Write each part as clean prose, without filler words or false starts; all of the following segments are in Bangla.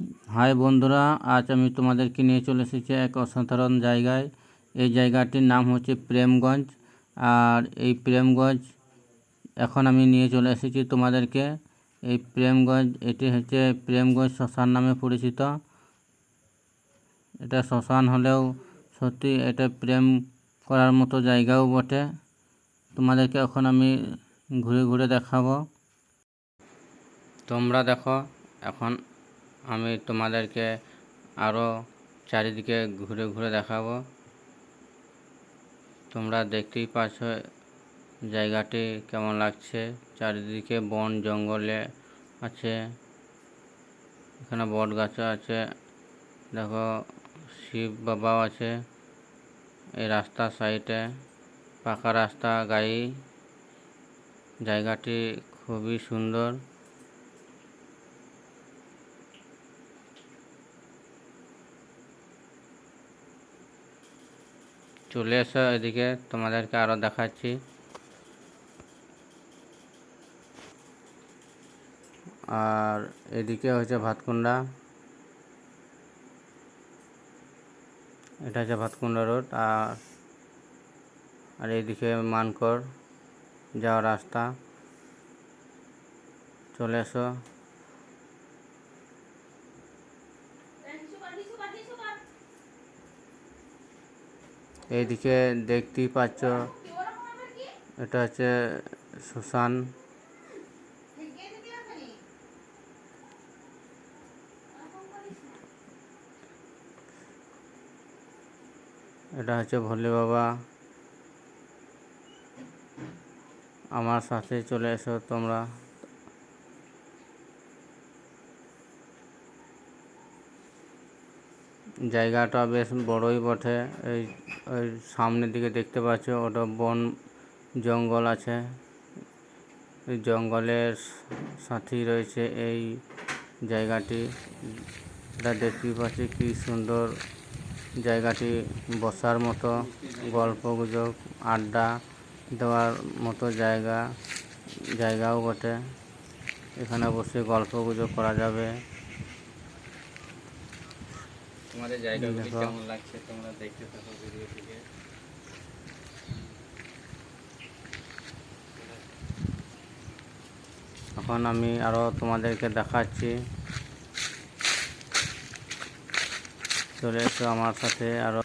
হাই বন্ধুরা, আজ আমি তোমাদেরকে নিয়ে চলে এসেছি এক অসাধারণ জায়গায়। এই জায়গাটির নাম হচ্ছে প্রেমগঞ্জ। আর এই প্রেমগঞ্জ এখন আমি নিয়ে চলে এসেছি তোমাদেরকে। এই প্রেমগঞ্জ, এটি হচ্ছে প্রেমগঞ্জ শ্মশান নামে পরিচিত। এটা শ্মশান হলেও সত্যি এটা প্রেম করার মতো জায়গাও বটে। তোমাদেরকে এখন আমি ঘুরে ঘুরে দেখাবো। তোমরা দেখো, এখন আমি তোমাদেরকে আরও চারিদিকে ঘুরে ঘুরে দেখাবো। তোমরা দেখতেই পাচ্ছ জায়গাটি কেমন লাগছে। চারিদিকে বন জঙ্গলে আছে, এখানে বট গাছ আছে, দেখো শিব বাবাও আছে। এই রাস্তার সাইডে পাকা রাস্তা, গাড়ি। জায়গাটি খুবই সুন্দর। চলে এসো এদিকে, তোমাদেরকে আরও দেখাচ্ছি। আর এদিকে হচ্ছে ভাতকুন্ডা, এটা হচ্ছে ভাতকুন্ডা রোড। আর এইদিকে মানকর যাওয়ার রাস্তা। চলে এসো। এইদিকে দেখতেই পাচ্ছ, এটা হচ্ছে শ্মশান। এটা হচ্ছে ভোলে বাবা। আমার সাথে চলে এসো তোমরা। জায়গাটা বেশ বড়ই বটে। ওই সামনের দিকে দেখতে পাচ্ছ, ওটা বন জঙ্গল আছে। এই জঙ্গলের সাথেই রয়েছে এই জায়গাটি। এটা দেখতেই পাচ্ছি কি সুন্দর জায়গাটি, বসার মতো, গল্প গুজব আড্ডা দেওয়ার মতো জায়গাও বটে। এখানে বসে গল্প গুজব করা যাবে। তোমাদের জায়গাগুলি কেমন লাগছে তোমরা দেখতে থাকো ভিডিও থেকে। এখন আমি আরো তোমাদেরকে দেখাচ্ছি। চলে এসো আমার সাথে আরো।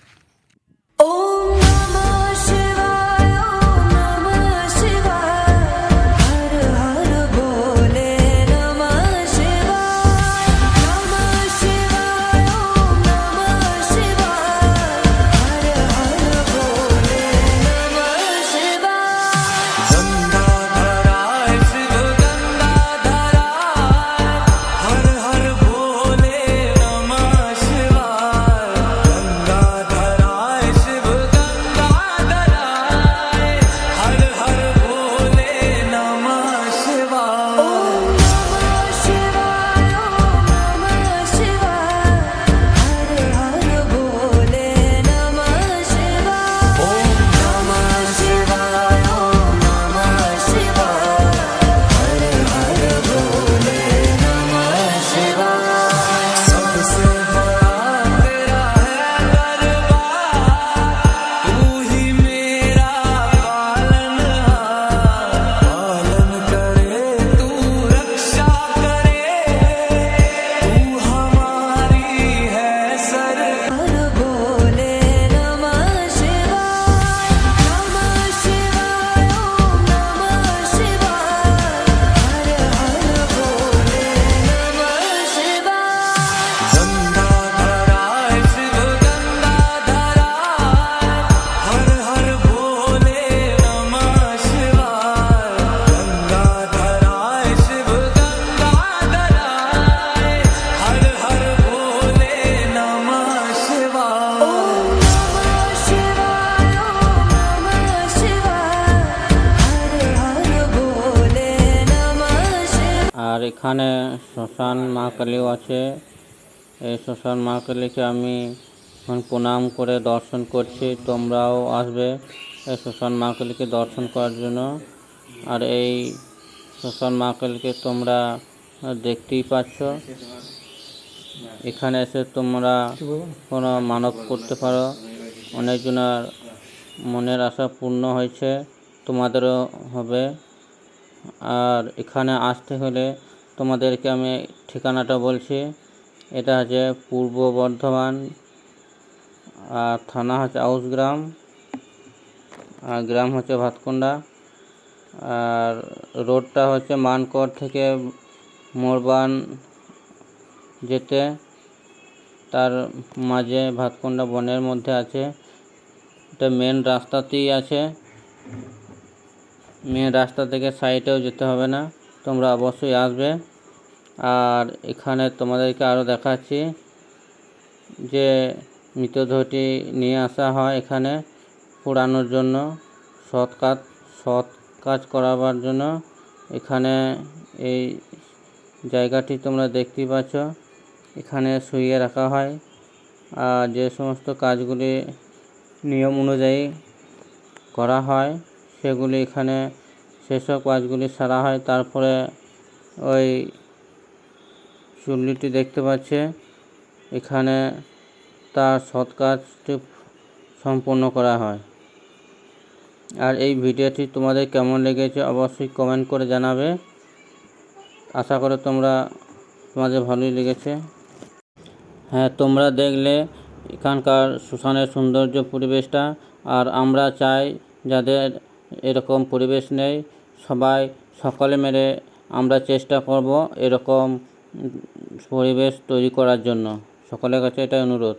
আর এখানে শ্মশান মা কালীও আছে। এই শ্মশান মা কালীকে আমি এখন প্রণাম করে দর্শন করছি। তোমরাও আসবে এই শ্মশান মা কালীকে দর্শন করার জন্য। আর এই শ্মশান মা কালীকে তোমরা দেখতেই পাচ্ছ। এখানে এসে তোমরা কোনো মানত করতে পারো। অনেকজনের মনের আশা পূর্ণ হয়েছে, তোমাদেরও হবে। আর এখানে আসতে হলে তোমাদেরকে আমি ঠিকানাটা বলছি। এটা হচ্ছে পূর্ব বর্ধমান, আর থানা হচ্ছে আউসগ্রাম, আর গ্রাম হচ্ছে ভাতকুন্ডা। আর রোডটা হচ্ছে মানকড় থেকে মোরবান যেতে, তার মাঝে ভাতকুন্ডা বনের মধ্যে আছে। এটা মেন রাস্তাতেই আছে, মেন রাস্তা থেকে সাইডেও যেতে হবে না, তোমরা অবশ্যই আসবে। আর এখানে তোমাদেরকে আরও দেখাচ্ছি যে মৃতদেহটি নিয়ে আসা হয় এখানে পোড়ানোর জন্য, সৎ কাজ করাবার জন্য। এখানে এই জায়গাটি তোমরা দেখতেই পাচ্ছ, এখানে শুইয়ে রাখা হয়। আর যে সমস্ত কাজগুলি নিয়ম অনুযায়ী করা হয় সেগুলি এখানে সেসব কাজগুলি সারা হয়। তারপরে ওই চুল্লিটি দেখতে পাচ্ছে, এখানে তার সৎ কাজটি সম্পন্ন করা হয়। আর এই ভিডিওটি তোমাদের কেমন লেগেছে অবশ্যই কমেন্ট করে জানাবে। আশা করি তোমাদের ভালোই লেগেছে। হ্যাঁ, তোমরা দেখলে এখানকার শ্মশানের সৌন্দর্য পরিবেশটা। আর আমরা চাই যাদের এরকম পরিবেশ নেই, সকলে মিলে আমরা চেষ্টা করব এরকম পরিবেশ তৈরি করার জন্য। সকলের কাছে এটাই অনুরোধ।